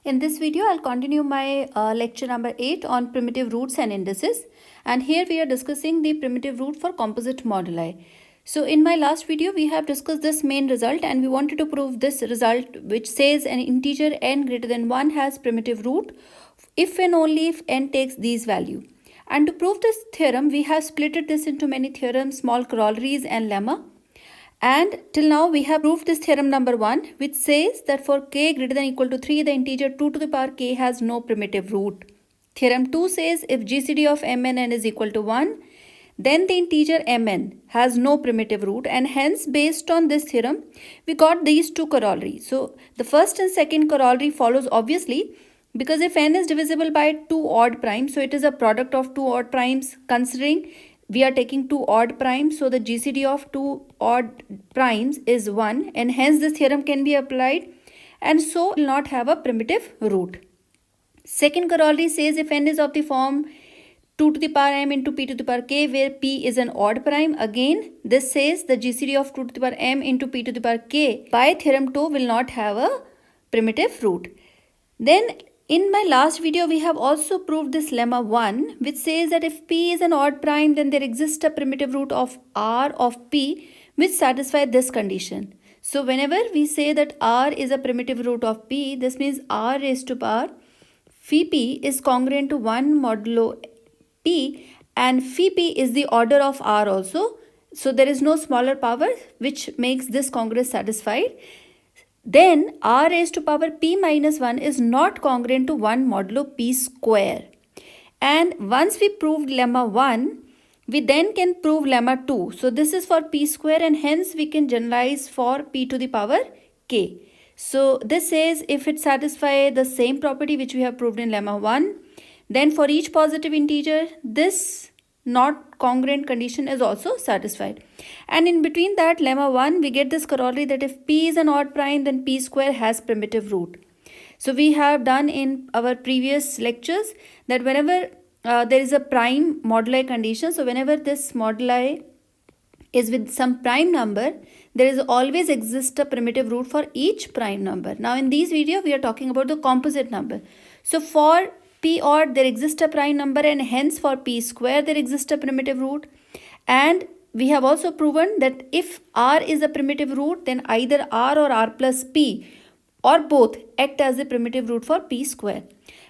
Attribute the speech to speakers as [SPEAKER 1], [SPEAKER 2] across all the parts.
[SPEAKER 1] In this video, I'll continue my lecture number 8 on primitive roots and indices. And here we are discussing the primitive root for composite moduli. So in my last video, we have discussed this main result and we wanted to prove this result which says an integer n greater than 1 has primitive root if and only if n takes these value. And to prove this theorem, we have split this into many theorems, small corollaries and lemma. And till now we have proved this theorem number 1, which says that for k greater than or equal to 3, the integer 2 to the power k has no primitive root. Theorem 2 says if GCD of mn is equal to 1, then the integer mn has no primitive root, and hence based on this theorem we got these two corollaries. So the first and second corollary follows obviously, because if n is divisible by 2 odd primes, so it is a product of 2 odd primes, considering we are taking 2 odd primes, so the GCD of 2 odd primes is 1, and hence this theorem can be applied and so will not have a primitive root. Second corollary says if n is of the form 2 to the power m into p to the power k, where p is an odd prime, again this says the GCD of 2 to the power m into p to the power k by theorem 2 will not have a primitive root. Then in my last video, we have also proved this lemma 1, which says that if p is an odd prime, then there exists a primitive root of r of p, which satisfies this condition. So whenever we say that r is a primitive root of p, this means r raised to power phi p is congruent to 1 modulo p, and phi p is the order of r also. So there is no smaller power, which makes this congruence satisfied. Then r raised to power p minus 1 is not congruent to 1 modulo p square. And once we proved lemma 1, we then can prove lemma 2. So this is for p square, and hence we can generalize for p to the power k. So this says if it satisfies the same property which we have proved in lemma 1, then for each positive integer, this not congruent condition is also satisfied. And in between that lemma 1, we get this corollary that if p is an odd prime, then p square has primitive root. So we have done in our previous lectures that whenever there is a prime moduli condition, so whenever this moduli is with some prime number, there is always exist a primitive root for each prime number. Now in this video, we are talking about the composite number. So for p odd, there exists a prime number, and hence for p square there exists a primitive root. And we have also proven that if r is a primitive root, then either r or r plus p or both act as a primitive root for p square.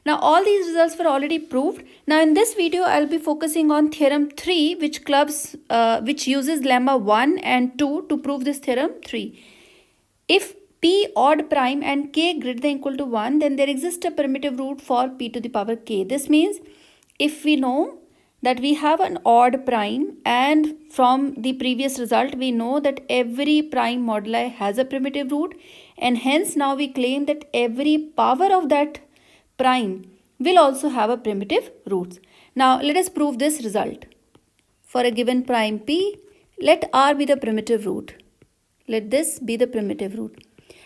[SPEAKER 1] Now all these results were already proved. Now in this video I'll be focusing on theorem 3, which uses lemma 1 and 2 to prove this theorem 3. If p odd prime and k greater than or equal to 1, then there exists a primitive root for p to the power k. This means if we know that we have an odd prime, and from the previous result we know that every prime moduli has a primitive root, and hence now we claim that every power of that prime will also have a primitive roots. Now let us prove this result. For a given prime p, let r be the primitive root. Let this be the primitive root,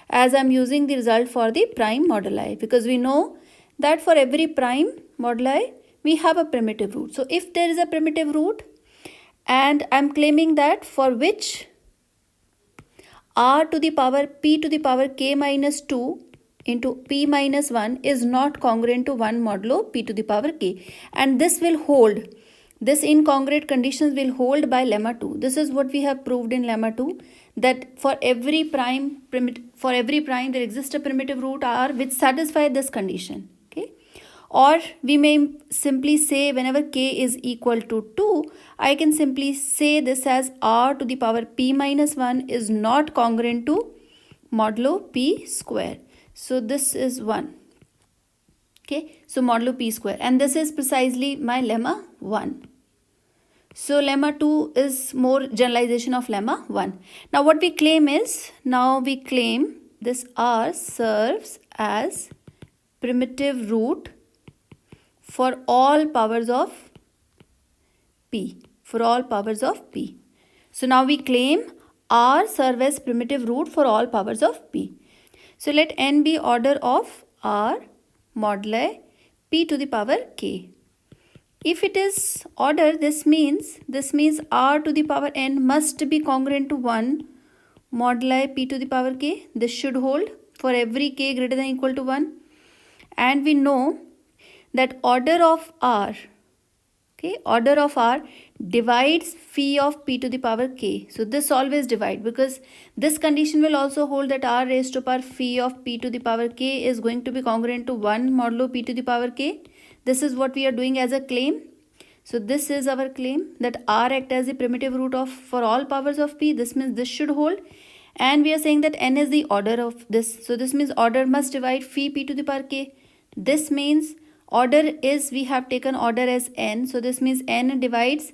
[SPEAKER 1] as I am using the result for the prime moduli, because we know that for every prime moduli we have a primitive root. So if there is a primitive root, and I am claiming that for which r to the power p to the power k minus 2 into p minus 1 is not congruent to 1 modulo p to the power k, and this will hold. This incongruent conditions will hold by lemma 2. This is what we have proved in lemma 2, that for every prime there exists a primitive root r which satisfies this condition. Okay, or we may simply say whenever k is equal to 2, I can simply say this as r to the power p minus 1 is not congruent to modulo p square. So this is 1. Okay, so modulo p square, and this is precisely my lemma 1. So lemma 2 is more generalization of lemma 1. Now what we claim is, this r serves as primitive root for all powers of p. So now we claim r serves as primitive root for all powers of p. So let n be order of r moduli p to the power k. If it is order, this means r to the power n must be congruent to 1 moduli p to the power k. This should hold for every k greater than or equal to 1. and we know that order of r, okay, order of r divides phi of p to the power k. So this always divide, because this condition will also hold that r raised to power phi of p to the power k is going to be congruent to 1 modulo p to the power k. This is what we are doing as a claim. So this is our claim, that r act as the primitive root of for all powers of p. This means this should hold. And we are saying that n is the order of this. So this means order must divide phi p to the power k. This means order is, we have taken order as n. So this means n divides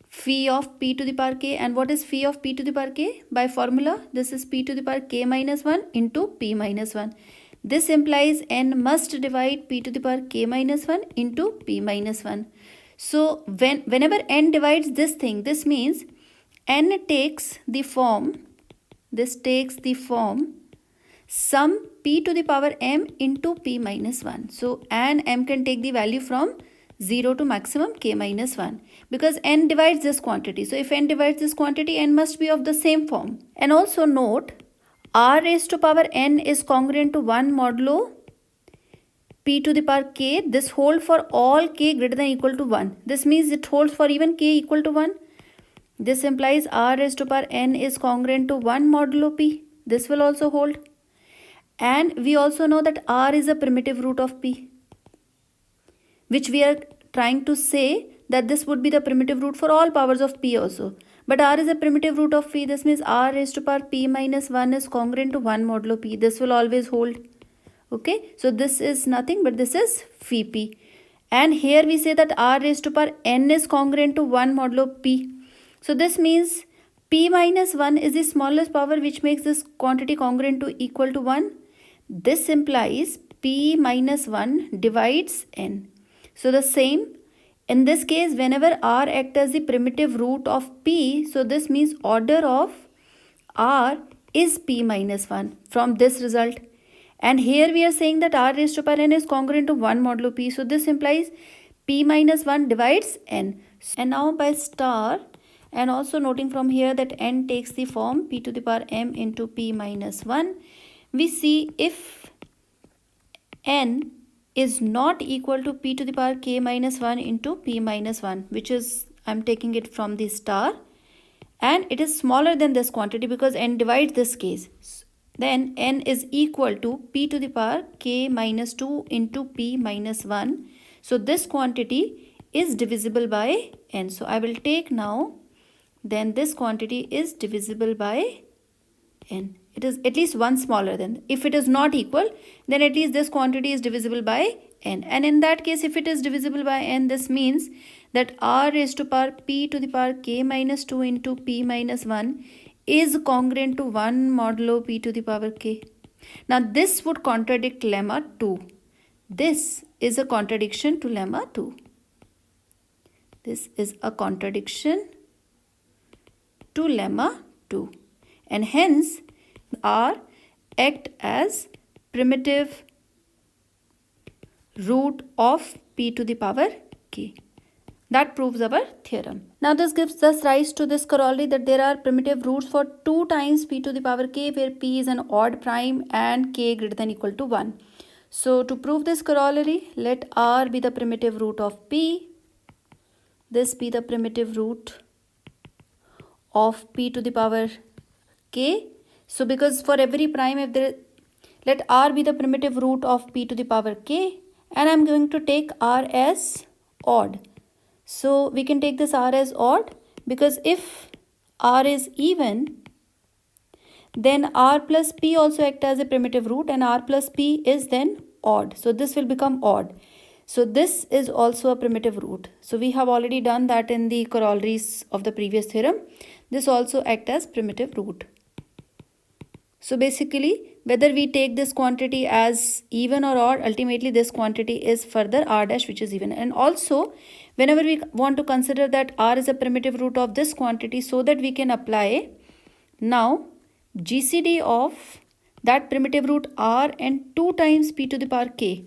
[SPEAKER 1] phi of p to the power k. And what is phi of p to the power k? By formula, this is p to the power k minus 1 into p minus 1. This implies n must divide p to the power k minus 1 into p minus 1. So whenever n divides this thing, this means n takes the form, this takes the form sum p to the power m into p minus 1. So and m can take the value from 0 to maximum k minus 1, because n divides this quantity. So if n divides this quantity, n must be of the same form. And also note, r raised to power n is congruent to 1 modulo p to the power k. This holds for all k greater than or equal to 1. This means it holds for even k equal to 1. This implies r raised to power n is congruent to 1 modulo p. This will also hold. And we also know that r is a primitive root of p, which we are trying to say that this would be the primitive root for all powers of p also. But r is a primitive root of p. This means r raised to power p minus 1 is congruent to 1 modulo p. This will always hold. Okay, so this is nothing but this is phi p. And here we say that r raised to power n is congruent to 1 modulo p. So this means p minus 1 is the smallest power, which makes this quantity congruent to equal to 1. This implies p minus 1 divides n. So the same, in this case, whenever r acts as the primitive root of p, so this means order of r is p minus 1 from this result. And here we are saying that r raised to power n is congruent to 1 modulo p. So this implies p minus 1 divides n. And now by star, and also noting from here that n takes the form p to the power m into p minus 1, we see if n is not equal to p to the power k minus 1 into p minus 1, which is, I'm taking it from the star, and it is smaller than this quantity because n divides this case, then n is equal to p to the power k minus 2 into p minus 1. So this quantity is divisible by n. So I will take now, then this quantity is divisible by n. It is at least one smaller than. If it is not equal, then at least this quantity is divisible by n. And in that case, if it is divisible by n, this means that r raised to power p to the power k minus 2 into p minus 1 is congruent to 1 modulo p to the power k. Now this would contradict lemma 2. This is a contradiction to lemma 2. This is a contradiction to lemma 2. And hence r act as primitive root of p to the power k. That proves our theorem. Now this gives us rise to this corollary that there are primitive roots for 2 times p to the power k, where p is an odd prime and k greater than or equal to 1. So to prove this corollary, let r be the primitive root of p, this be the primitive root of p to the power k. So because for every prime, if there, let r be the primitive root of p to the power k, and I'm going to take r as odd. So we can take this r as odd, because if r is even, then r plus p also act as a primitive root, and r plus p is then odd. So this will become odd. So this is also a primitive root. So we have already done that in the corollaries of the previous theorem. This also acts as primitive root. So basically, whether we take this quantity as even or odd, ultimately this quantity is further r dash, which is even. And also, whenever we want to consider that r is a primitive root of this quantity, so that we can apply now GCD of that primitive root r and 2 times p to the power k.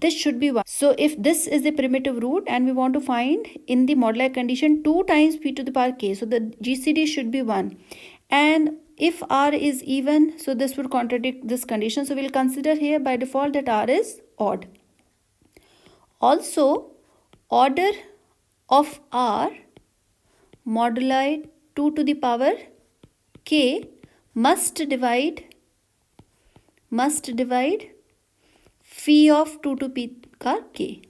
[SPEAKER 1] This should be 1. So if this is the primitive root and we want to find in the moduli condition 2 times p to the power k, so the GCD should be 1. And if r is even, so this would contradict this condition. So we'll consider here by default that r is odd. Also, order of R moduli 2 to the power k must divide phi of 2 to p का k.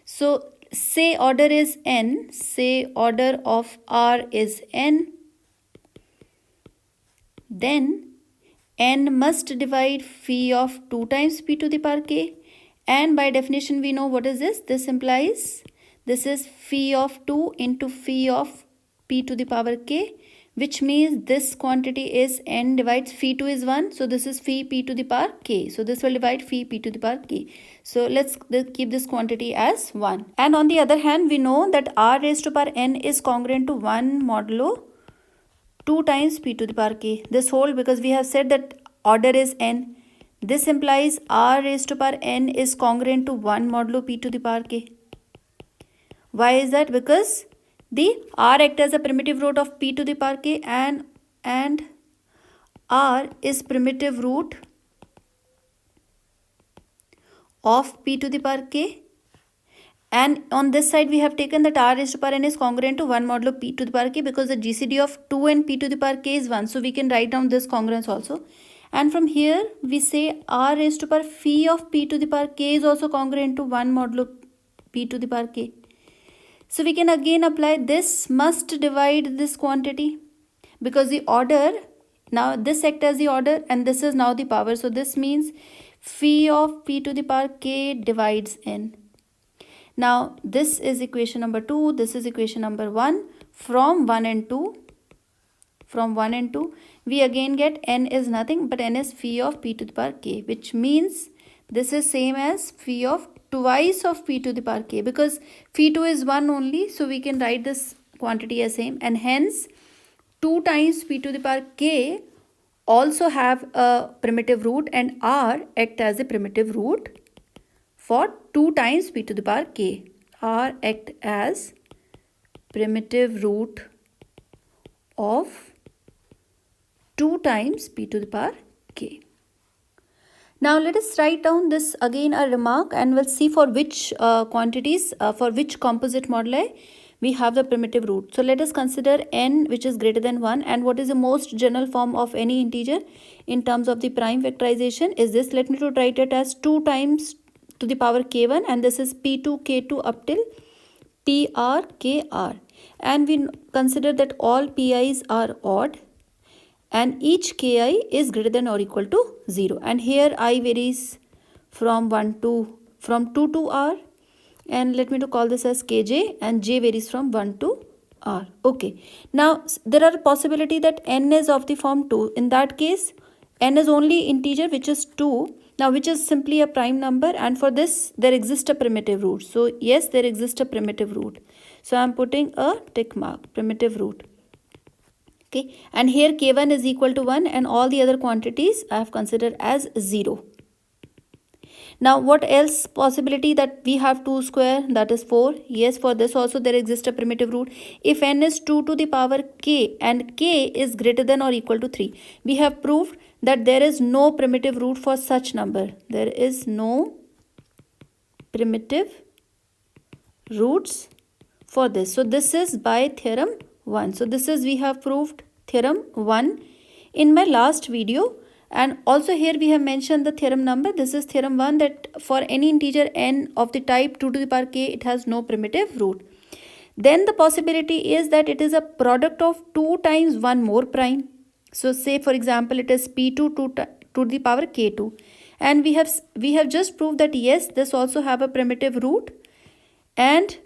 [SPEAKER 1] So say order is n, say order of R is n, then n must divide phi of 2 times p to the power k, and by definition we know what is this. This implies this is phi of 2 into phi of p to the power k, which means this quantity is n divides phi 2 is 1, so this is phi p to the power k, so this will divide phi p to the power k. So let's keep this quantity as 1. And on the other hand, we know that r raised to power n is congruent to 1 modulo 2 times p to the power k. This whole, because we have said that order is n, this implies r raised to power n is congruent to 1 modulo p to the power k. Why is that? Because the r act as a primitive root of p to the power k, and r is primitive root of p to the power k, and on this side we have taken that r raised to power n is congruent to 1 modulo p to the power k, because the GCD of 2 and p to the power k is 1, so we can write down this congruence also. And from here we say r raised to power phi of p to the power k is also congruent to 1 modulo p to the power k. So we can again apply this must divide this quantity, because the order, now this acts as the order and this is now the power, so this means phi of p to the power k divides n. Now this is equation number 2, this is equation number 1. From 1 and 2, we again get n is nothing but n is phi of p to the power k, which means this is same as phi of twice of p to the power k, because phi 2 is 1 only, so we can write this quantity as same, and hence 2 times p to the power k also have a primitive root, and r act as a primitive root for 2 times p to the power k. R act as primitive root of 2 times p to the power k. Now let us write down this again a remark, and we'll see for which quantities, for which composite moduli we have the primitive root. So let us consider n which is greater than 1, and what is the most general form of any integer in terms of the prime factorization is this. Let me to write it as 2 times to the power k1, and this is p2 k2 up till tr kr, and we consider that all pi's are odd and each ki is greater than or equal to 0, and here I varies from 2 to r, and let me to call this as kj, and j varies from 1 to r. Okay, now there are a possibility that n is of the form 2. In that case, n is only integer which is 2, now which is simply a prime number, and for this there exists a primitive root. So yes, there exists a primitive root, so I am putting a tick mark, primitive root. Okay, and here k1 is equal to 1 and all the other quantities I have considered as 0. Now what else possibility that we have 2 square, that is 4. Yes, for this also there exists a primitive root. If n is 2 to the power k and k is greater than or equal to 3, we have proved that there is no primitive root for such number. There is no primitive roots for this. So this is by theorem 1. So this is, we have proved theorem 1 in my last video, and also here we have mentioned the theorem number. This is theorem 1, that for any integer n of the type 2 to the power k, it has no primitive root. Then the possibility is that it is a product of 2 times 1 more prime. So say for example it is p2 to the power k2, and we have just proved that yes, this also have a primitive root, and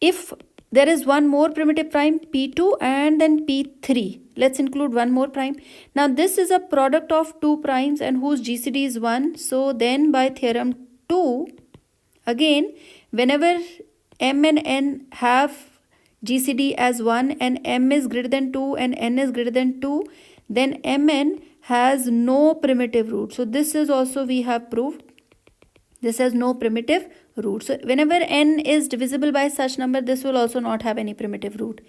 [SPEAKER 1] if there is one more primitive prime p2 and then p3, let's include one more prime. Now this is a product of 2 primes and whose GCD is 1. So then by theorem 2, again whenever m and n have GCD as 1 and m is greater than 2 and n is greater than 2, then mn has no primitive root. So this is also we have proved this has no primitive root. So whenever n is divisible by such number, this will also not have any primitive root.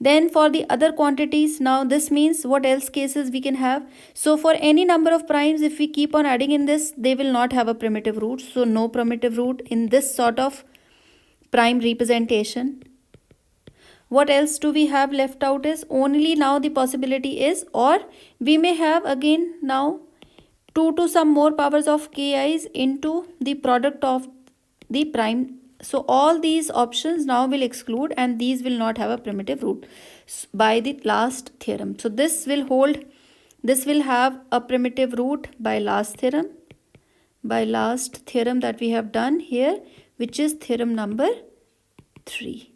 [SPEAKER 1] Then for the other quantities, now this means what else cases we can have. So for any number of primes, if we keep on adding in this, they will not have a primitive root. So no primitive root in this sort of prime representation. What else do we have left out is only now the possibility is, or we may have again now 2 to some more powers of ki's into the product of the prime. So all these options now will exclude, and these will not have a primitive root by the last theorem. So this will hold, this will have a primitive root by last theorem, that we have done here, which is theorem number 3.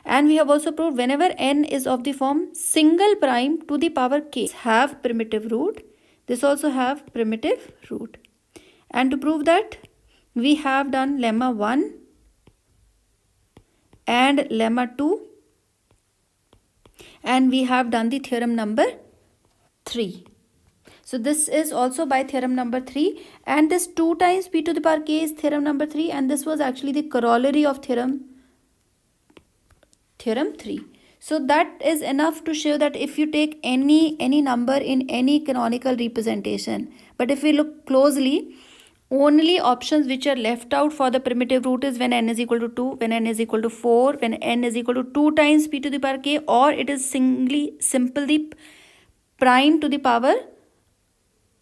[SPEAKER 1] And we have also proved whenever n is of the form single prime to the power k have primitive root, this also have primitive root. And to prove that, we have done lemma 1 and lemma 2, and we have done the theorem number 3. So this is also by theorem number 3, and this 2 times p to the power k is theorem number 3, and this was actually the corollary of theorem 3. So that is enough to show that if you take any number in any canonical representation, but if we look closely, only options which are left out for the primitive root is when n is equal to 2, when n is equal to 4, when n is equal to 2 times p to the power k, or it is simply prime to the power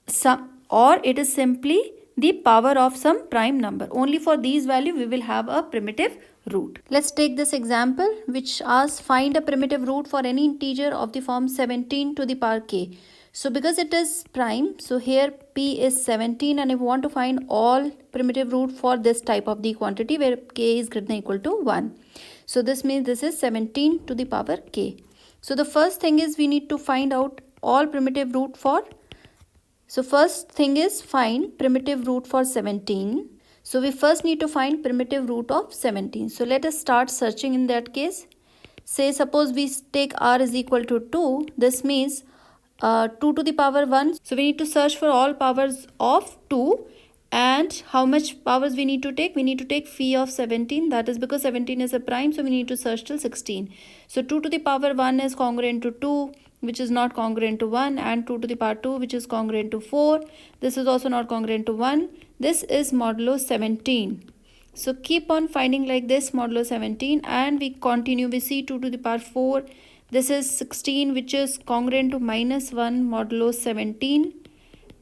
[SPEAKER 1] some, or it is simply the power of some prime number. Only for these values we will have a primitive root. Let's take this example which asks find a primitive root for any integer of the form 17 to the power k. So because it is prime, so here p is 17, and if we want to find all primitive root for this type of the quantity where k is greater than or equal to 1. So this means this is 17 to the power k. So the first thing is we need to find out all primitive root for, so first thing is find primitive root for 17. So we first need to find primitive root of 17. So let us start searching in that case. Say suppose we take r is equal to 2. This means 2 to the power 1. So we need to search for all powers of 2. And how much powers we need to take? We need to take phi of 17. That is because 17 is a prime. So we need to search till 16. So 2 to the power 1 is congruent to 2, which is not congruent to 1, and 2 to the power 2, which is congruent to 4. This is also not congruent to 1. This is modulo 17. So keep on finding like this modulo 17, and we continue. We see 2 to the power 4. This is 16, which is congruent to minus 1 modulo 17.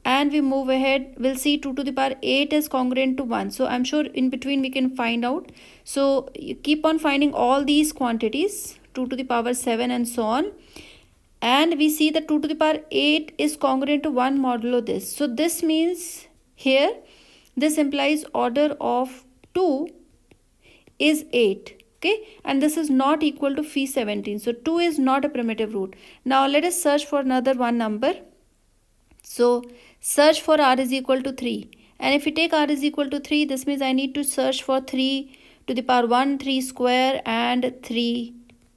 [SPEAKER 1] And we move ahead. We'll see 2 to the power 8 is congruent to 1. So I'm sure in between we can find out. So you keep on finding all these quantities, 2 to the power 7 and so on. And we see that 2 to the power 8 is congruent to 1 modulo this. So this means here, this implies order of 2 is 8. Okay, and this is not equal to phi 17. So 2 is not a primitive root. Now let us search for another one number. So search for r is equal to 3. And if we take r is equal to 3, this means I need to search for 3 to the power 1, 3 square, and 3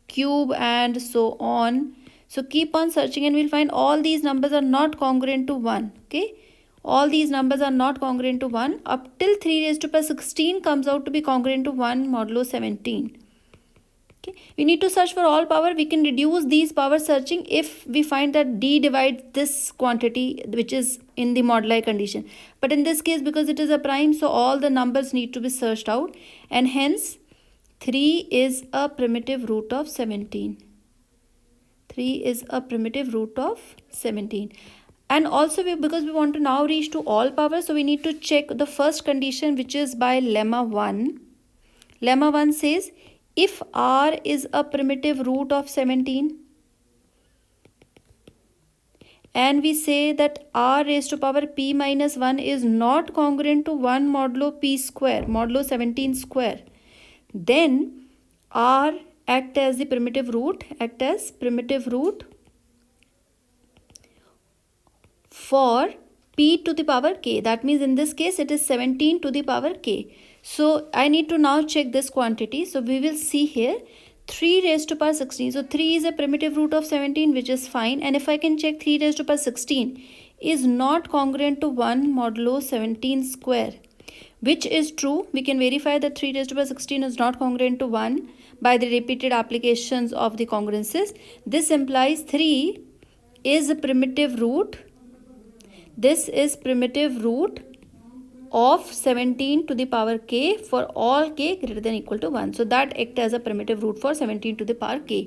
[SPEAKER 1] cube, and so on. So keep on searching, and we'll find all these numbers are not congruent to 1. Okay, all these numbers are not congruent to 1 up till 3 raised to power 16 comes out to be congruent to 1 modulo 17. Okay, we need to search for all power. We can reduce these power searching if we find that d divides this quantity which is in the moduli condition. But in this case, because it is a prime, so all the numbers need to be searched out, and hence 3 is a primitive root of 17. 3 is a primitive root of 17. And also because we want to now reach to all powers, so we need to check the first condition, which is by lemma 1. Lemma 1 says if r is a primitive root of 17, and we say that r raised to power p minus 1 is not congruent to 1 modulo p square, modulo 17 square, then r act as the primitive root, for p to the power k. That means in this case it is 17 to the power k. So I need to now check this quantity. So we will see here 3 raised to power 16. So 3 is a primitive root of 17, which is fine. And if I can check 3 raised to power 16 is not congruent to 1 modulo 17 square, which is true. We can verify that 3 raised to power 16 is not congruent to 1. by the repeated applications of the congruences. This implies 3 is a primitive root. This is primitive root of 17 to the power k for all k greater than equal to 1. So that acts as a primitive root for 17 to the power k.